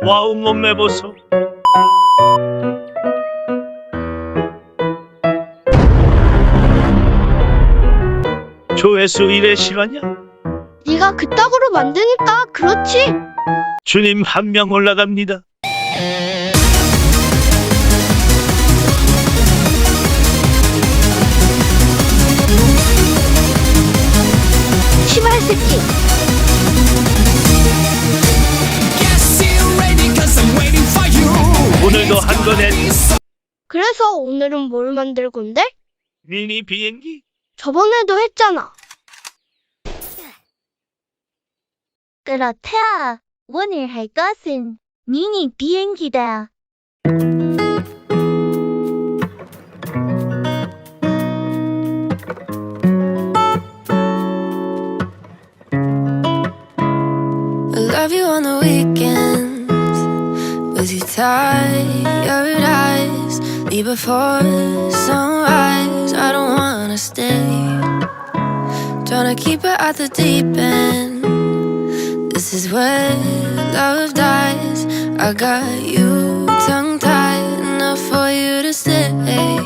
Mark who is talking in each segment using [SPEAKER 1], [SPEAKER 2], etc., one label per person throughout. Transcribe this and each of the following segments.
[SPEAKER 1] 와우 몸매 보소. 조회수 1회 실화냐?
[SPEAKER 2] 네가 그따구로 만드니까 그렇지.
[SPEAKER 1] 주님 한 명 올라갑니다.
[SPEAKER 2] 시발 새끼.
[SPEAKER 1] 오늘도 한 건에
[SPEAKER 2] 그래서 오늘은 뭘 만들 건데?
[SPEAKER 1] 미니 비행기?
[SPEAKER 2] 저번에도 했잖아.
[SPEAKER 3] 그렇다. 오늘 할 것은 미니 비행기다.
[SPEAKER 4] I love you on the weekends with your tired eyes. Leave before sunrise. I don't wanna stay. Tryna keep it at the deep end. This is where love dies. I got you tongue-tied enough for you to stay.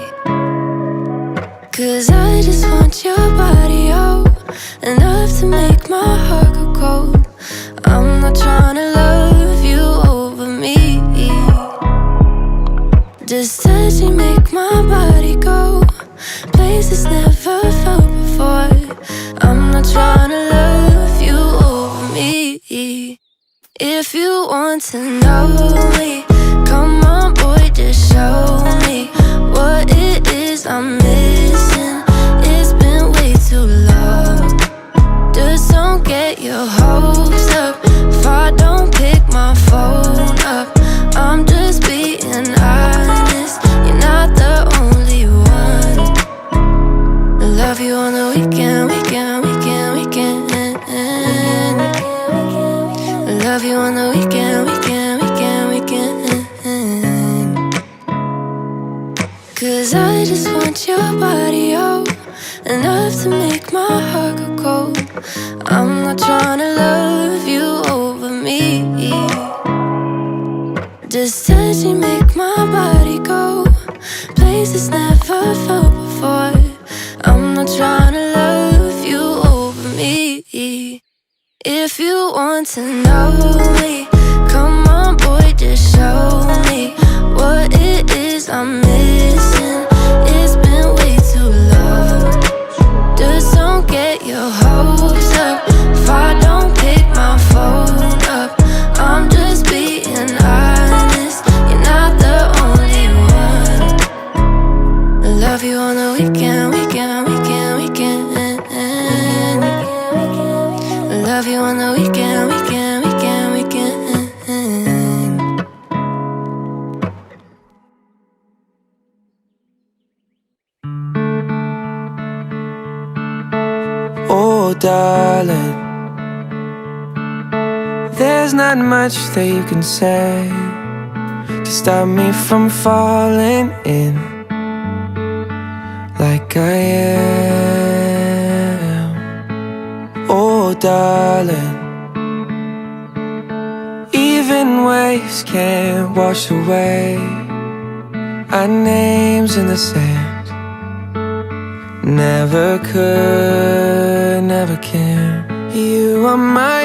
[SPEAKER 4] Cause I just want your body, oh, enough to make my heart go cold. I'm not tryna love you over me. Just touching make my body go places never felt before. I'm not tryna love you over me. If you want to know me, come on boy, just show me what it is I'm missing. It's been way too long. Just don't get your hopes up if I don't pick my phone up. I'm just being honest, you're not the only one. I love you on the weekend, weekend, weekend, weekend. I love you on the weekend, weekend, weekend, weekend. Cause I just want your body, oh, enough to make my heart go cold. I'm not tryna love you over me. Just touching make my body go places never felt before. I'm not tryna love you over me. If you want to know me, come on boy, just show me what it is I'm missing. It's been way too long. Just don't get your hopes up if I don't pick my phone up. I'm just being honest, you're not the only one. I love you on the weekend, weekend, weekend, weekend. I love you on the weekend, weekend, weekend, weekend.
[SPEAKER 5] Oh, darling, there's not much that you can say to stop me from falling in like I am. Oh, darling, even waves can't wash away our names in the sand. Never could, never can. You are my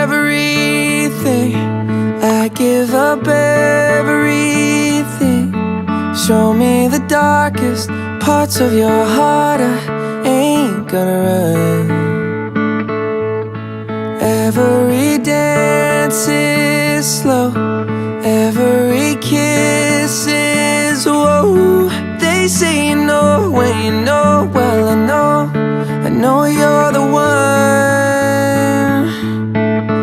[SPEAKER 5] everything. I give up everything. Show me the darkest parts of your heart. I ain't gonna run. Every dance is slow, every kiss is whoa. They say you know when you know. Well, I know you're the one.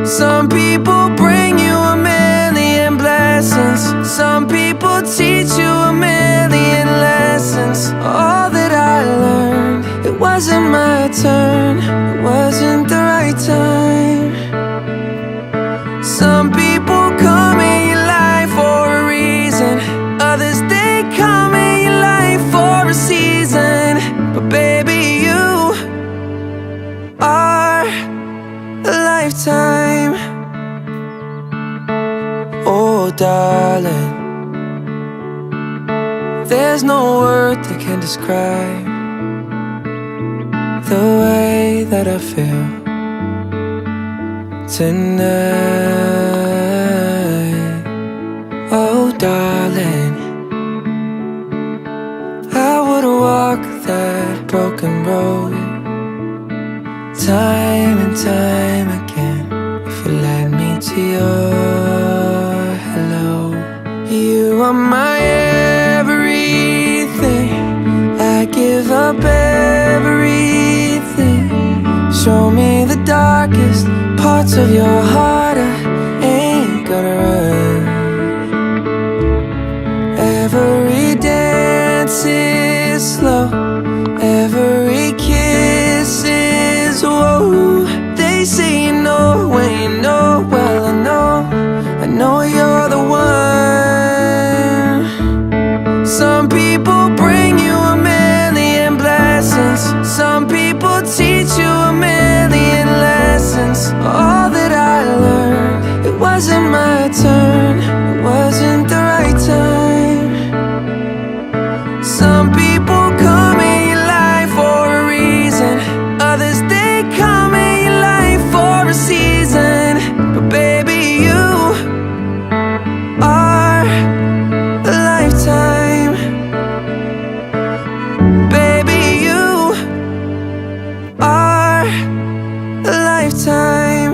[SPEAKER 5] Some people bring you a million blessings. Some people teach you a million lessons. All that I learned, it wasn't my turn. It wasn't the right time. Some people come in your life for a reason. Others, they come in your life for a season. But baby, you are a lifetime. Oh darling, there's no word that can describe the way that I feel tonight. Oh darling, I would walk that broken road time and time again if you led me to your hello. You are my everything, I give up everything. Show me the darkest parts of your heart, I ain't gonna run. Every dance is slow, every kiss is whoa. They say you know when you know, well I know you're the one. Some people bring you a million blessings, some people teach you a million lessons. All that I learned, it wasn't my turn, it wasn't the right time. Some people come in your life for a reason, others they come in your life for a season. But baby, you are a lifetime. Baby, you are a lifetime.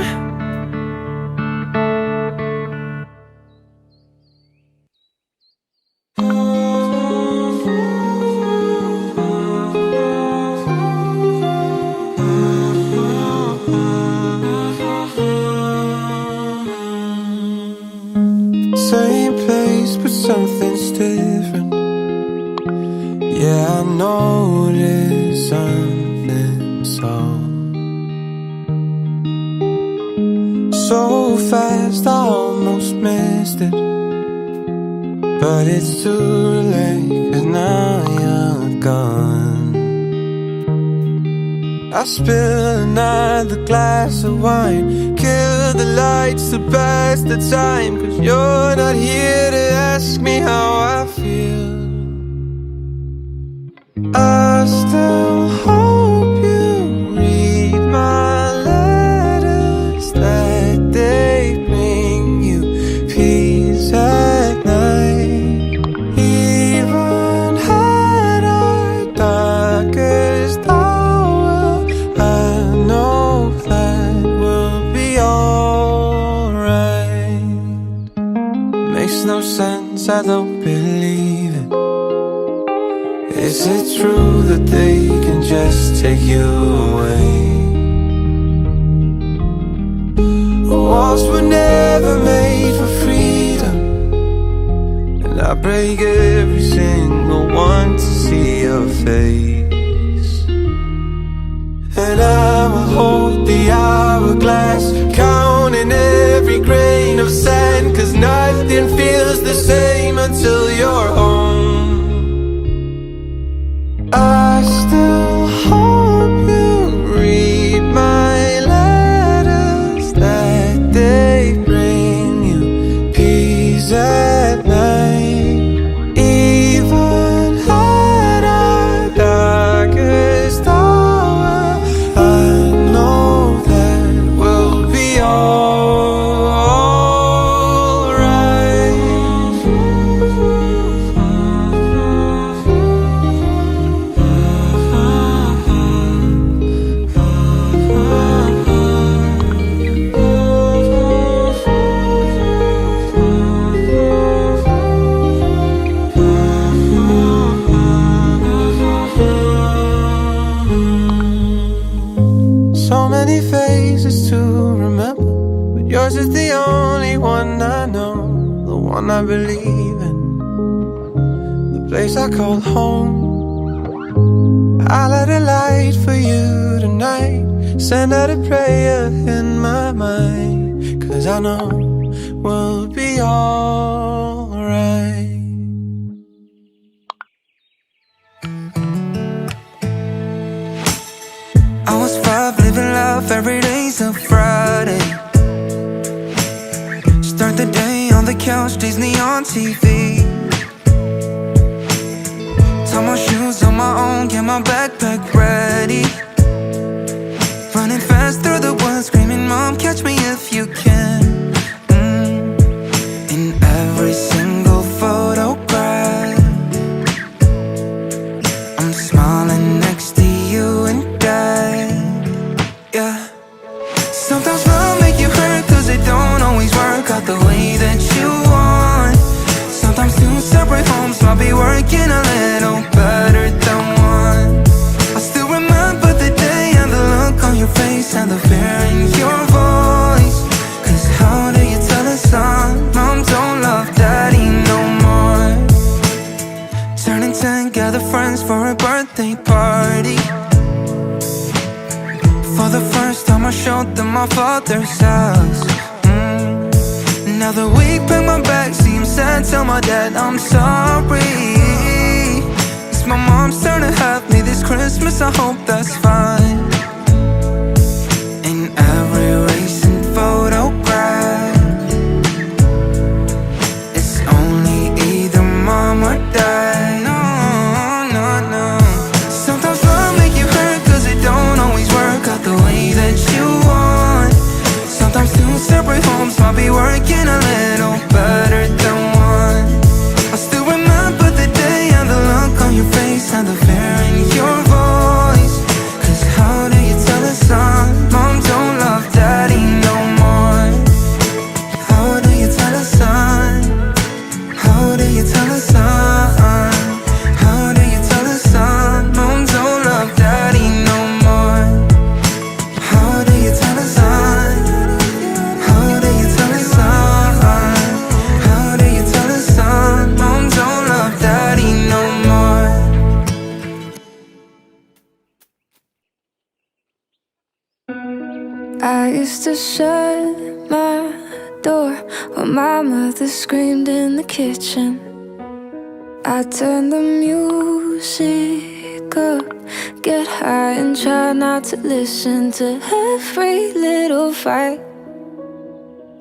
[SPEAKER 5] Same place, but something's different. Yeah, I noticed something so fast I almost missed it. But it's too late, 'cause now you're gone. I spill another glass of wine, kill the lights to pass the time, 'cause you're not here to ask me how I feel. I still hope you read my letters, that they bring you peace at night. Even at our darkest hour, I know that we'll be alright. Makes no sense, I don't believe it. Is it true that they can just take you away? Walls were never made for freedom, and I break every single one to see your face. And I will hold the hourglass, counting every grain of sand, 'cause nothing feels the same until you're home. I still hope you read my letters, that they bring you peace at night. Even at our darkest hour, I know that we'll be alright. So many faces to remember, but yours is the only one I know, the one I believe in, the place I call home. I light a light for you tonight, send out a prayer in my mind, 'cause I know we'll be alright. I was 5, living life every day's a Friday. Start the day on the couch, Disney on TV. Tie my shoes on my own, get my backpack ready. Running fast through the woods, screaming, Mom, catch me if you can. In every single photograph, I'm smiling next to you and Dad. Yeah. Sometimes love make you hurt, cause it don't always work out the way that you want. Sometimes two separate homes might be working a little better than one. I still remember the day and the look on your face and the fear in your voice. Cause how do you tell a son, Mom don't love Daddy no more? Turning 10, gather friends for a birthday party. For the first time I showed them my father's house. Now the week pack my bag, see him sad, tell my dad I'm sorry. It's my mom's turn to have me this Christmas, I hope that's fine. In every recent photograph, it's only either Mom or Dad. No, no, no. Sometimes love make you hurt, cause it don't always work out the way that you want. Sometimes two separate homes might be working a little better than one. I still remember the day and the look on your face and the fear in your voice. Cause how do you tell a son, Mom don't love Daddy no more? How do you tell a son? How do you tell a son? How do you tell a son, Mom don't love Daddy no more? How do you tell a son? How do you tell a son? How do you tell a son, Mom don't love Daddy no more?
[SPEAKER 4] I used to shut my door when my mother screamed in the kitchen. I turned the music up, get high and try not to listen to every little fight.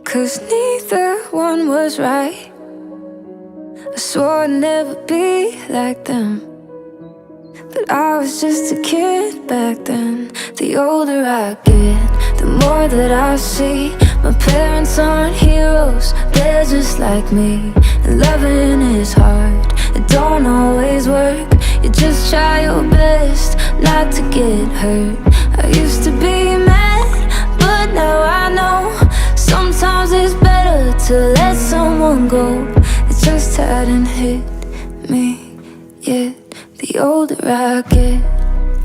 [SPEAKER 4] Cause neither one was right. I swore I'd never be like them, but I was just a kid back then. The older I get, the more that I see my parents aren't heroes, they're just like me. And loving is hard, it don't always work. You just try your best not to get hurt. I used to be mad, but now I know sometimes it's better to let someone go. It just hadn't hit me yet. The older I get,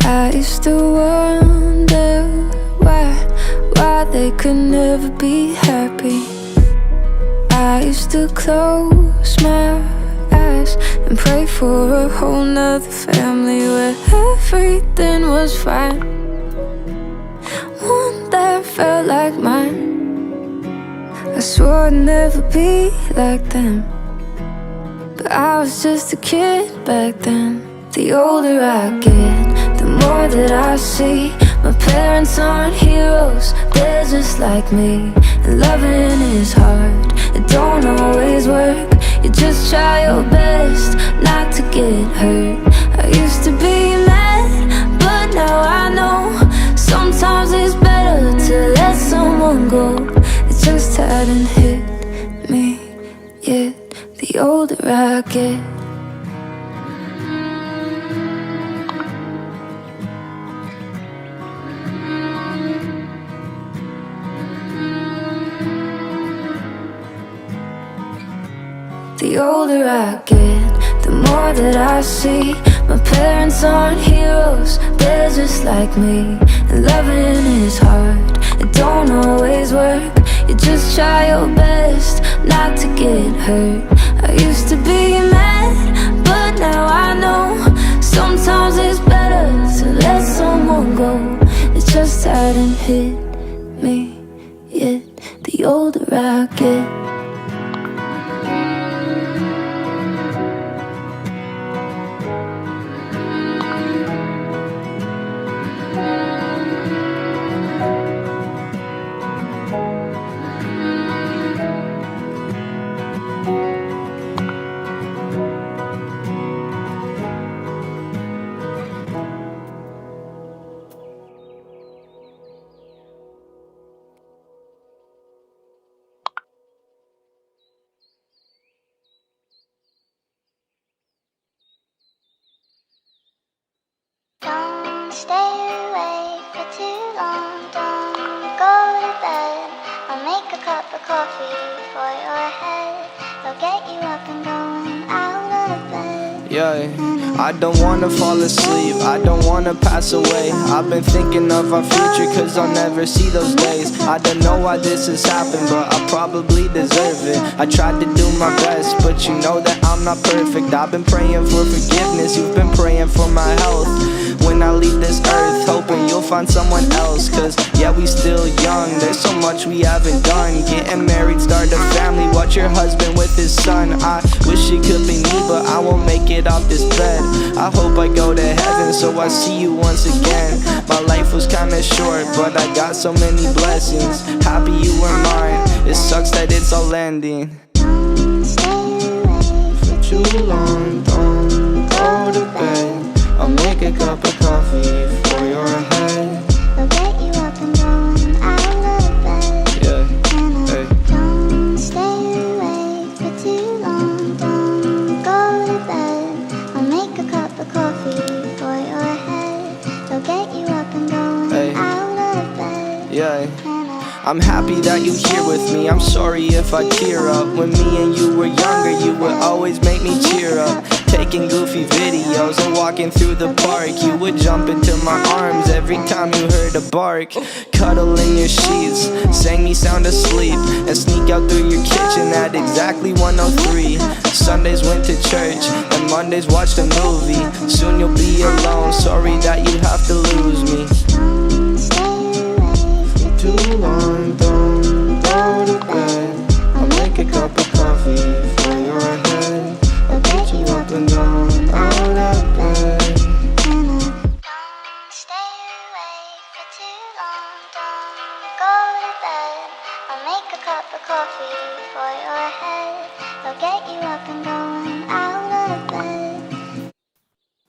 [SPEAKER 4] I used to wonder why they could never be happy. I used to close my eyes and pray for a whole nother family where everything was fine, one that felt like mine. I swore I'd never be like them, but I was just a kid back then. The older I get, the more that I see my parents aren't heroes, they're just like me. And loving is hard, it don't always work. You just try your best not to get hurt. I used to be mad, but now I know sometimes it's better to let someone go. It just hadn't hit me yet. The older I get. The older I get, the more that I see my parents aren't heroes, they're just like me. And loving is hard, it don't always work. You just try your best not to get hurt. I used to be mad, but now I know sometimes it's better to let someone go. It just hadn't hit me yet. The older I get.
[SPEAKER 5] Yeah, I don't wanna fall asleep, I don't wanna pass away. I've been thinking of our future cause I'll never see those days. I don't know why this has happened, but I probably deserve it. I tried to do my best, but you know that I'm not perfect. I've been praying for forgiveness, you've been praying for my health. When I leave this earth, hoping you'll find someone else. Cause yeah, we still young, there's so much we haven't done. Getting married, start a family, watch your husband with his son. I wish it could be me, but I won't make it off this bed. I hope I go to heaven, so I see you once again. My life was kinda short, but I got so many blessings. Happy you were mine, it sucks that it's all ending. For too long, don't go to bed. I'll make a cup of coffee for your head.
[SPEAKER 3] I'll get you up and going out of bed.
[SPEAKER 5] Yeah, hey.
[SPEAKER 3] Don't stay awake for too long. Don't go to bed. I'll make a cup of coffee for your head. I'll get you up and going
[SPEAKER 5] Hey.
[SPEAKER 3] out of bed.
[SPEAKER 5] Yeah. I'm happy that you're here with me. I'm sorry if I tear up. When me and you were younger, you would always make me cheer up. Taking goofy videos and walking through the park, you would jump into my arms every time you heard a bark. Cuddle in your sheets, sang me sound asleep, and sneak out through your kitchen at exactly 1:03. Sundays went to church, and Mondays watched a movie. Soon you'll be alone, sorry that you have to lose me. Too long, don't go to bed. I'll make a cup of coffee for your head. I'll get you up and down, out of bed.
[SPEAKER 3] Don't stay awake for too long. Don't go to bed. I'll make a cup of coffee for your head. I'll get you up and going out of bed.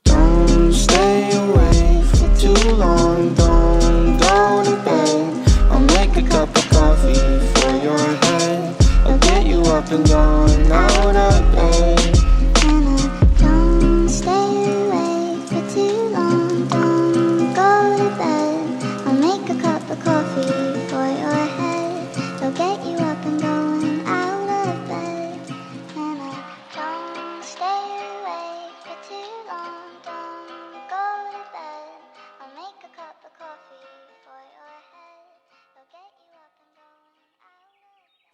[SPEAKER 5] Don't stay awake for too long, don't go to bed. I'll make a cup of coffee for your head. I'll get you up and down, out of bed.
[SPEAKER 3] Don't stay awake for too long. Don't go to bed. I'll make a cup of coffee for your head. I'll get you up and going out of bed. Don't stay awake for too long. Don't go to bed. I'll make a cup of coffee for your head. I'll get you up and going out of bed.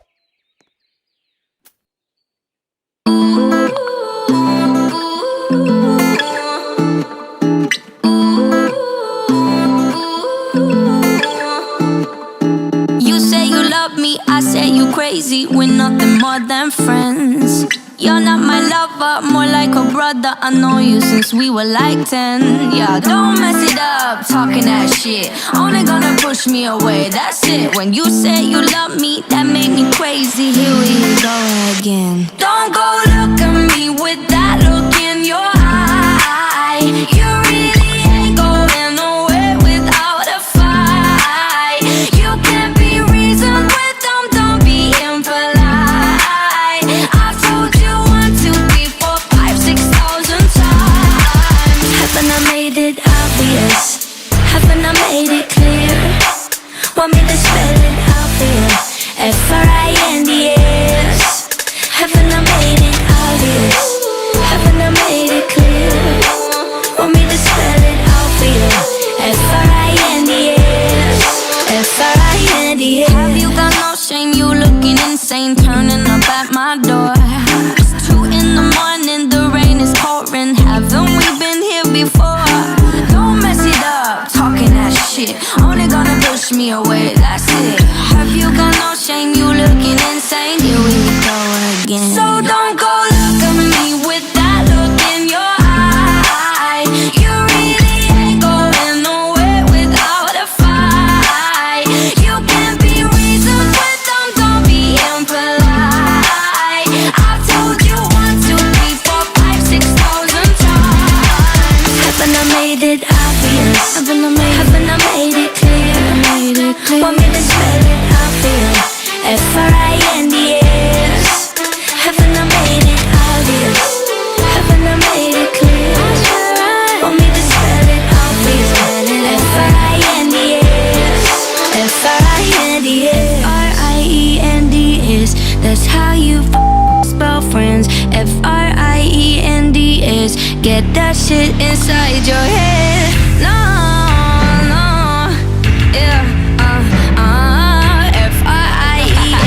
[SPEAKER 4] You say you love me, I say you crazy. We're nothing more than friends. You're not my lover, more like a brother. I know you since we were like 10. Yeah, don't mess it up, talking that shit. Only gonna push me away, that's it. When you say you love me, that made me crazy. Here we go again. Don't go look at me with that look in your eye. You really ain't going nowhere without a fight. You can't be reasoned with them, don't be impolite. I've told you 1, 2, 3, 4, 5, 6,000 times. Haven't I made it obvious? Haven't I made it clear? Want me to spell it out for you? F-R-I-N-D-S. Haven't I made it obvious? Haven't I made it clear? Want me to spell it out for you? F-R-I-N-D-S. F-R-I-N-D-S. Have you got no shame? You looking insane, turning up at my door. It's 2 in the morning, the rain is pouring. Haven't we been here before? Don't mess it up, talking that shit. Only gonna push me away, that's it. Have you got no shame? You looking insane. Here we go again. So don't go look at me with that look in your eye. You really ain't going nowhere without a fight. You can't be reasoned with them, don't be impolite. I've told you 1, 2, 3, 4, 5, 6,000 times. Haven't I made it obvious? Haven't I made it clear? Want me to spell it out for you? F-R-I-N-D-S. Haven't I made it obvious? Haven't I made it clear? Want me to spell it out for you? F-R-I-N-D-S. F-R-I-N-D-S. F-R-I-E-N-D-S. That's how you spell friends. F-R-I-E-N-D-S. Get that shit inside your head. No, no, yeah. F-I-E-N-D-S.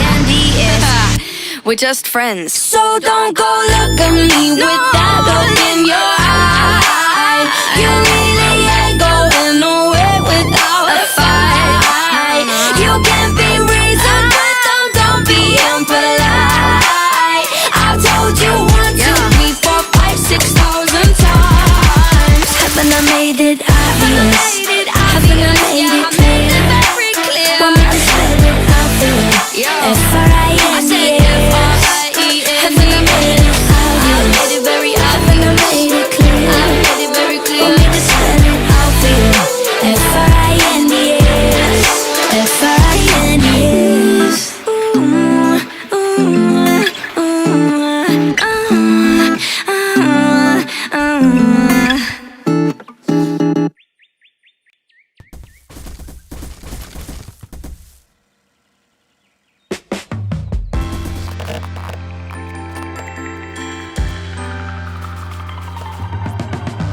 [SPEAKER 4] We're just friends. So don't go look at me with that look in your eye. You really ain't going nowhere without a fight. You can be reasoned, but don't be impolite. I've told you 1, 2, 3, 4, 5, 6,000 times. Haven't I made it obvious? Haven't I made it clear? Want me to spell it out there? F-R-I-N-D-S. Haven't I made it obvious? Haven't I made it clear? Want me to spell it out there? F-R-I-N-D-S. F-R-I-N-D-S.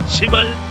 [SPEAKER 1] 시발